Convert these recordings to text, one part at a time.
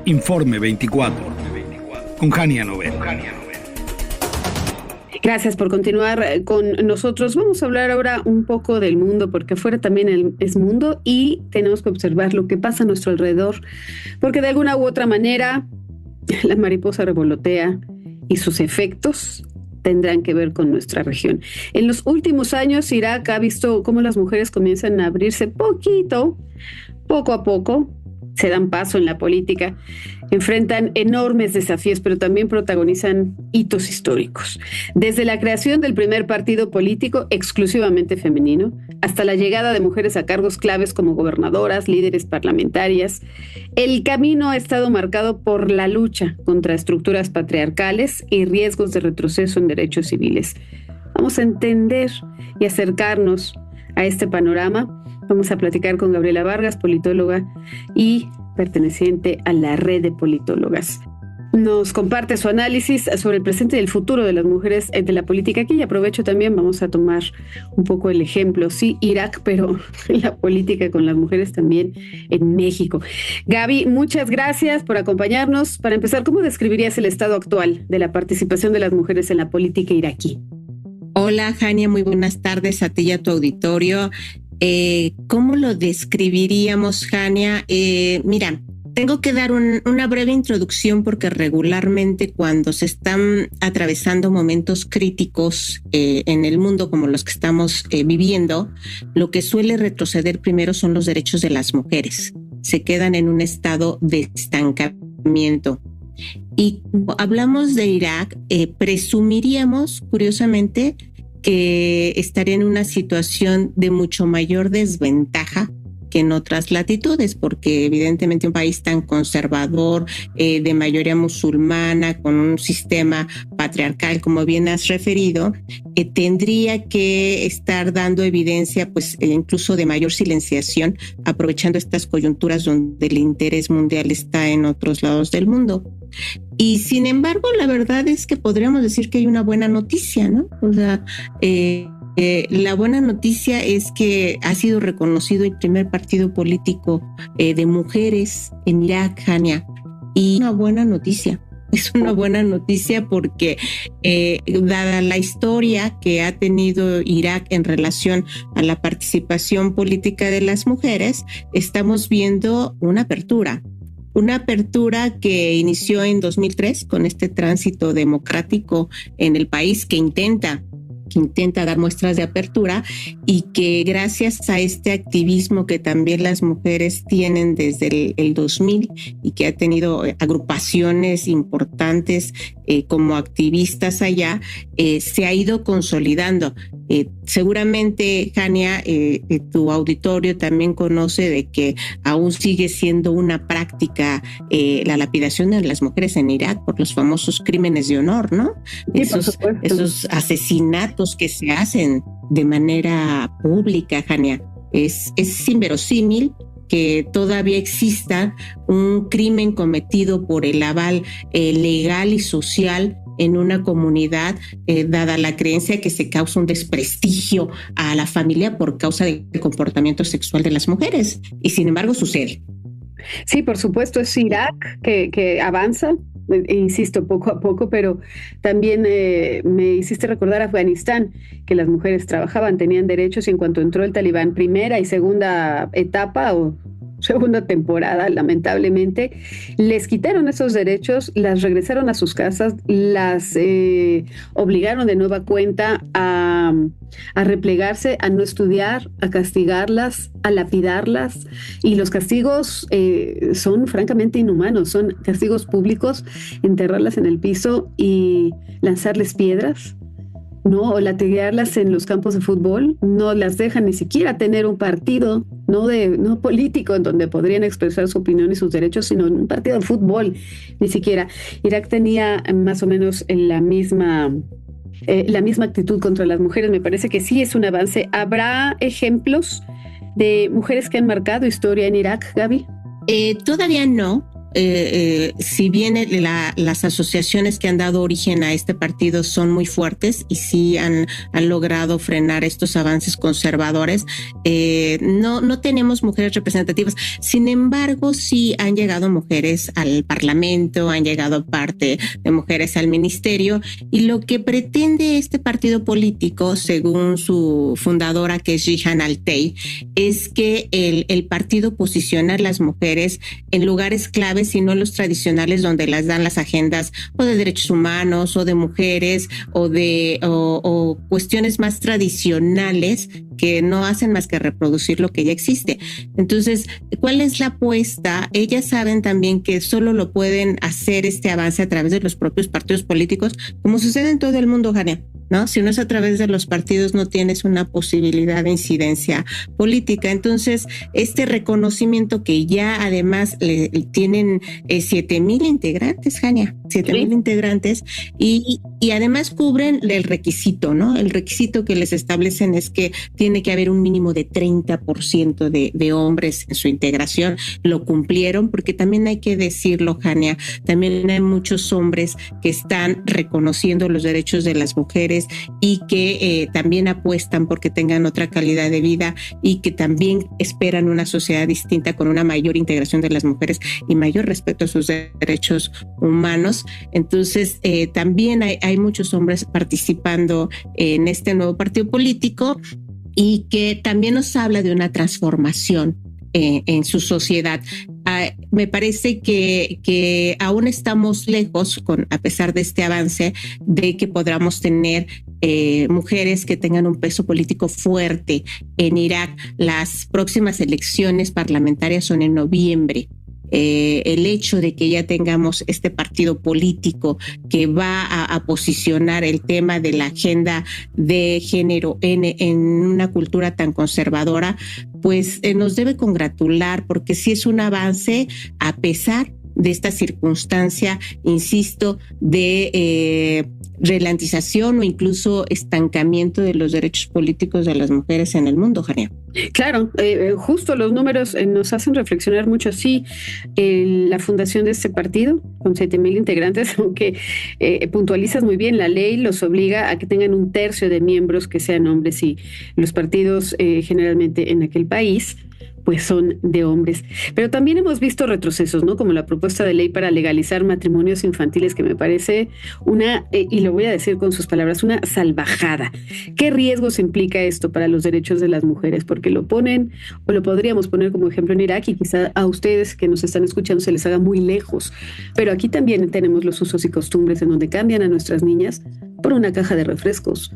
Informe 24, con Jania Novel. Gracias por continuar con nosotros. Vamos a hablar ahora un poco del mundo, porque afuera también es mundo y tenemos que observar lo que pasa a nuestro alrededor, porque de alguna u otra manera la mariposa revolotea y sus efectos tendrán que ver con nuestra región. En los últimos años, Irak ha visto cómo las mujeres comienzan a abrirse poco a poco, se dan paso en la política, enfrentan enormes desafíos, pero también protagonizan hitos históricos. Desde la creación del primer partido político exclusivamente femenino, hasta la llegada de mujeres a cargos claves como gobernadoras, líderes parlamentarias, el camino ha estado marcado por la lucha contra estructuras patriarcales y riesgos de retroceso en derechos civiles. Vamos a entender y acercarnos a este panorama. Vamos a platicar con Gabriela Vargas, politóloga y perteneciente a la red de politólogas. Nos comparte su análisis sobre el presente y el futuro de las mujeres de la política aquí, y aprovecho también, vamos a tomar un poco el ejemplo, sí, Irak, pero la política con las mujeres también en México. Gaby, muchas gracias por acompañarnos. Para empezar, ¿cómo describirías el estado actual de la participación de las mujeres en la política iraquí? Hola, Jania, muy buenas tardes a ti y a tu auditorio. ¿Cómo lo describiríamos, Jania? Mira, tengo que dar una breve introducción porque regularmente cuando se están atravesando momentos críticos en el mundo como los que estamos viviendo, lo que suele retroceder primero son los derechos de las mujeres. Se quedan en un estado de estancamiento. Y cuando hablamos de Irak, presumiríamos, curiosamente, que estaría en una situación de mucho mayor desventaja que en otras latitudes, porque evidentemente un país tan conservador, de mayoría musulmana, con un sistema patriarcal, como bien has referido, tendría que estar dando evidencia, pues incluso de mayor silenciación, aprovechando estas coyunturas donde el interés mundial está en otros lados del mundo. Y sin embargo, la verdad es que podríamos decir que hay una buena noticia, ¿no? O sea, la buena noticia es que ha sido reconocido el primer partido político de mujeres en Irak, Jania. Y una buena noticia. Es una buena noticia porque, dada la historia que ha tenido Irak en relación a la participación política de las mujeres, estamos viendo una apertura. Una apertura que inició en 2003 con este tránsito democrático en el país que intenta dar muestras de apertura, y que gracias a este activismo que también las mujeres tienen desde el 2000 y que ha tenido agrupaciones importantes como activistas allá, se ha ido consolidando. Seguramente, Jania, tu auditorio también conoce de que aún sigue siendo una práctica la lapidación de las mujeres en Irak por los famosos crímenes de honor, ¿no? Sí, esos asesinatos que se hacen de manera pública, Jania. Es inverosímil que todavía exista un crimen cometido por el aval legal y social en una comunidad, dada la creencia que se causa un desprestigio a la familia por causa del comportamiento sexual de las mujeres. Y sin embargo sucede. Sí, por supuesto, es Irak que avanza, insisto, poco a poco, pero también me hiciste recordar Afganistán, que las mujeres trabajaban, tenían derechos, y en cuanto entró el Talibán, primera y segunda etapa o segunda temporada, lamentablemente, les quitaron esos derechos, las regresaron a sus casas, las obligaron de nueva cuenta a replegarse, a no estudiar, a castigarlas, a lapidarlas, y los castigos son francamente inhumanos, son castigos públicos, enterrarlas en el piso y lanzarles piedras, ¿no? O latigrearlas en los campos de fútbol. No las dejan ni siquiera tener un partido, no político, en donde podrían expresar su opinión y sus derechos, sino un partido de fútbol, ni siquiera. Irak tenía más o menos la misma actitud contra las mujeres. Me parece que sí es un avance. ¿Habrá ejemplos de mujeres que han marcado historia en Irak, Gaby? Todavía no. si bien las asociaciones que han dado origen a este partido son muy fuertes y sí han logrado frenar estos avances conservadores, no tenemos mujeres representativas. Sin embargo, sí han llegado mujeres al Parlamento, han llegado parte de mujeres al ministerio, y lo que pretende este partido político, según su fundadora, que es Jihan Altay, es que el partido posiciona a las mujeres en lugares claves y no los tradicionales donde las dan las agendas o de derechos humanos o de mujeres o cuestiones más tradicionales que no hacen más que reproducir lo que ya existe. Entonces, ¿cuál es la apuesta? Ellas saben también que solo lo pueden hacer este avance a través de los propios partidos políticos, como sucede en todo el mundo, Jania, ¿no? Si no es a través de los partidos, no tienes una posibilidad de incidencia política. Entonces, este reconocimiento que ya además tienen 7,000 integrantes, Jania, 7,000 integrantes, y además cubren el requisito, ¿no? El requisito que les establecen es que tiene que haber un mínimo de 30% de hombres en su integración. Lo cumplieron, porque también hay que decirlo, Jania, también hay muchos hombres que están reconociendo los derechos de las mujeres y que también apuestan porque tengan otra calidad de vida y que también esperan una sociedad distinta con una mayor integración de las mujeres y mayor respeto a sus derechos humanos. Entonces, también hay muchos hombres participando en este nuevo partido político, y que también nos habla de una transformación en su sociedad. Me parece que aún estamos lejos, a pesar de este avance, de que podamos tener mujeres que tengan un peso político fuerte en Irak. Las próximas elecciones parlamentarias son en noviembre. El hecho de que ya tengamos este partido político que va a posicionar el tema de la agenda de género en una cultura tan conservadora, pues nos debe congratular, porque sí es un avance a pesar de esta circunstancia, insisto, de ralentización o incluso estancamiento de los derechos políticos de las mujeres en el mundo, Jania. Claro, justo los números nos hacen reflexionar mucho. Sí, la fundación de este partido, con 7,000 integrantes, aunque puntualizas muy bien, la ley los obliga a que tengan 1/3 de miembros que sean hombres, y los partidos generalmente en aquel país pues son de hombres. Pero también hemos visto retrocesos, ¿no? Como la propuesta de ley para legalizar matrimonios infantiles, que me parece y lo voy a decir con sus palabras, una salvajada. ¿Qué riesgos implica esto para los derechos de las mujeres? Porque lo ponen, o lo podríamos poner como ejemplo en Irak, y quizá a ustedes que nos están escuchando se les haga muy lejos. Pero aquí también tenemos los usos y costumbres en donde cambian a nuestras niñas por una caja de refrescos,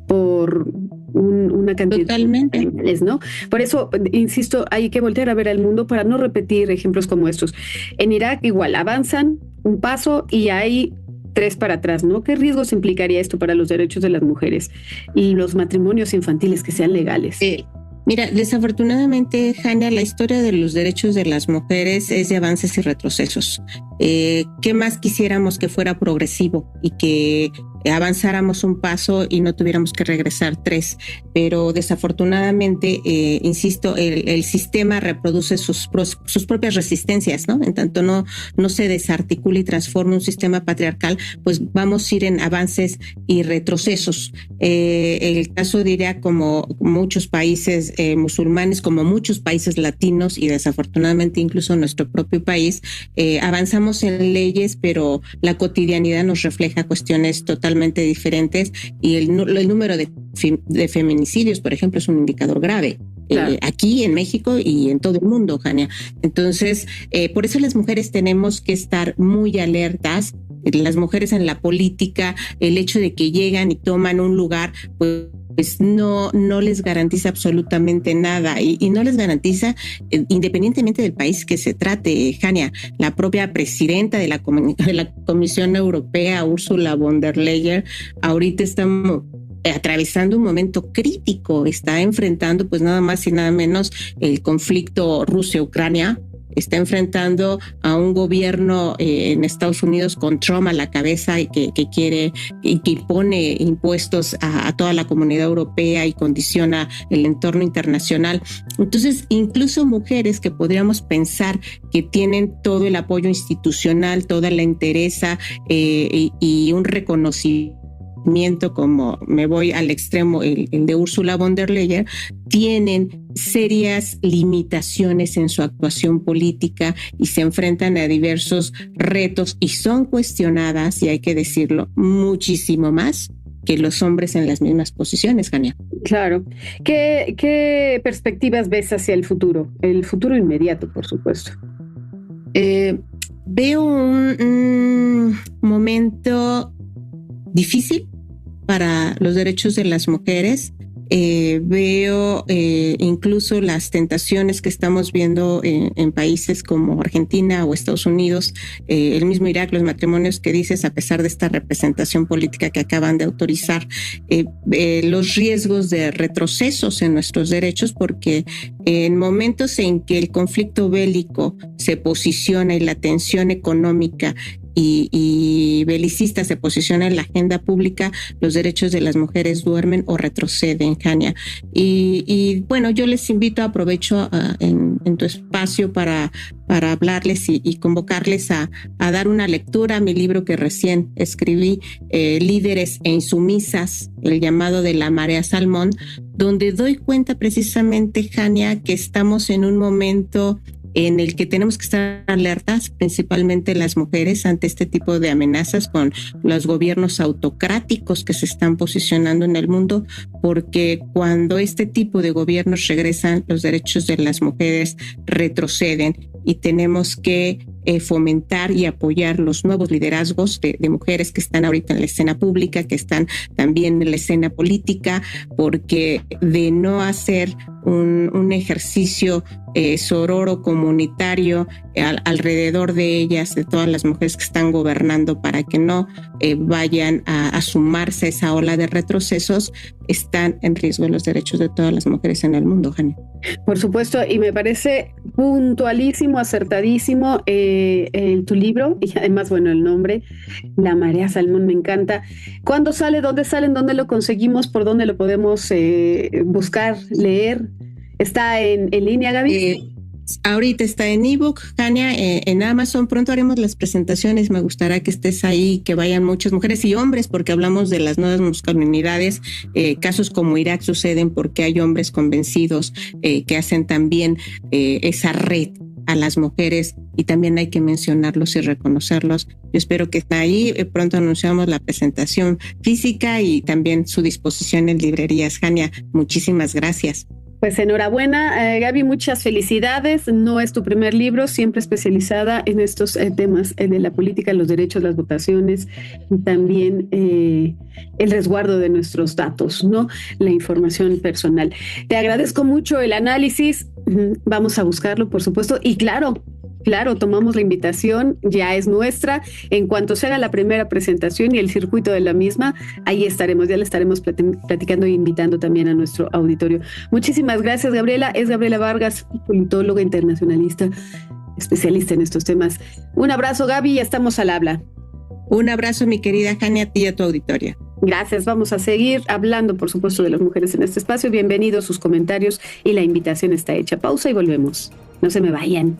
por una cantidad Totalmente. de animales, ¿no? Por eso, insisto, hay que voltear a ver al mundo para no repetir ejemplos como estos. En Irak igual, avanzan un paso y hay 3 para atrás, ¿no? ¿Qué riesgos implicaría esto para los derechos de las mujeres y los matrimonios infantiles que sean legales? Mira, desafortunadamente, Jania, la historia de los derechos de las mujeres es de avances y retrocesos. ¿Qué más quisiéramos que fuera progresivo y que avanzáramos un paso y no tuviéramos que regresar 3? Pero desafortunadamente, insisto, el sistema reproduce sus propias resistencias, ¿no? En tanto no se desarticula y transforma un sistema patriarcal, pues vamos a ir en avances y retrocesos. El caso diría como muchos países musulmanes, como muchos países latinos y desafortunadamente incluso nuestro propio país, avanzamos en leyes, pero la cotidianidad nos refleja cuestiones totalmente diferentes, y el número de feminicidios, por ejemplo, es un indicador grave. Claro. Aquí en México y en todo el mundo, Jania. Entonces, por eso las mujeres tenemos que estar muy alertas. Las mujeres en la política, el hecho de que llegan y toman un lugar, pues no les garantiza absolutamente nada, y no les garantiza independientemente del país que se trate, Jania. La propia presidenta de la Comisión Europea, Ursula von der Leyen, ahorita estamos atravesando un momento crítico, está enfrentando pues nada más y nada menos el conflicto Rusia-Ucrania, está enfrentando a un gobierno en Estados Unidos con Trump a la cabeza y que quiere y que pone impuestos a toda la comunidad europea y condiciona el entorno internacional. Entonces, incluso mujeres que podríamos pensar que tienen todo el apoyo institucional, toda la entereza y un reconocimiento, como me voy al extremo, el de Ursula von der Leyen, tienen serias limitaciones en su actuación política y se enfrentan a diversos retos y son cuestionadas, y hay que decirlo, muchísimo más que los hombres en las mismas posiciones, Jania. Claro. ¿Qué perspectivas ves hacia el futuro? El futuro inmediato, por supuesto. Veo un momento difícil para los derechos de las mujeres. Veo incluso las tentaciones que estamos viendo en países como Argentina o Estados Unidos, el mismo Irak, los matrimonios que dices, a pesar de esta representación política que acaban de autorizar, los riesgos de retrocesos en nuestros derechos, porque en momentos en que el conflicto bélico se posiciona y la tensión económica y belicista se posiciona en la agenda pública, los derechos de las mujeres duermen o retroceden, Jania. Y bueno, yo les invito, aprovecho en tu espacio para hablarles y convocarles a dar una lectura a mi libro que recién escribí, Líderes e Insumisas, el llamado de la marea salmón, donde doy cuenta precisamente, Jania, que estamos en un momento en el que tenemos que estar alertas, principalmente las mujeres, ante este tipo de amenazas con los gobiernos autocráticos que se están posicionando en el mundo, porque cuando este tipo de gobiernos regresan, los derechos de las mujeres retroceden y tenemos que fomentar y apoyar los nuevos liderazgos de mujeres que están ahorita en la escena pública, que están también en la escena política, porque de no hacer un ejercicio sororo comunitario alrededor de ellas, de todas las mujeres que están gobernando, para que no vayan a sumarse a esa ola de retrocesos, están en riesgo los derechos de todas las mujeres en el mundo, Jani. Por supuesto, y me parece puntualísimo, acertadísimo tu libro, y además, bueno, el nombre, La Marea Salmón, me encanta. ¿Cuándo sale? ¿Dónde sale? ¿Dónde lo conseguimos? ¿Por dónde lo podemos buscar, leer? ¿Está en línea, Gaby? Ahorita está en ebook, Jania, en Amazon. Pronto haremos las presentaciones. Me gustaría que estés ahí, que vayan muchas mujeres y hombres, porque hablamos de las nuevas masculinidades. Casos como Irak suceden porque hay hombres convencidos que hacen también esa red a las mujeres, y también hay que mencionarlos y reconocerlos. Yo espero que esté ahí. Pronto anunciamos la presentación física y también su disposición en librerías. Jania, muchísimas gracias. Pues enhorabuena, Gaby, muchas felicidades. No es tu primer libro, siempre especializada en estos temas de la política, los derechos, las votaciones y también el resguardo de nuestros datos, ¿no? La información personal. Te agradezco mucho el análisis. Vamos a buscarlo, por supuesto. Y claro, tomamos la invitación, ya es nuestra. En cuanto se haga la primera presentación y el circuito de la misma, ahí estaremos, ya le estaremos platicando e invitando también a nuestro auditorio. Muchísimas gracias, Gabriela. Es Gabriela Vargas, politóloga internacionalista, especialista en estos temas. Un abrazo, Gaby, ya estamos al habla. Un abrazo, mi querida Jania, a ti y a tu auditoria. Gracias, vamos a seguir hablando, por supuesto, de las mujeres en este espacio. Bienvenidos sus comentarios y la invitación está hecha. Pausa y volvemos. No se me vayan.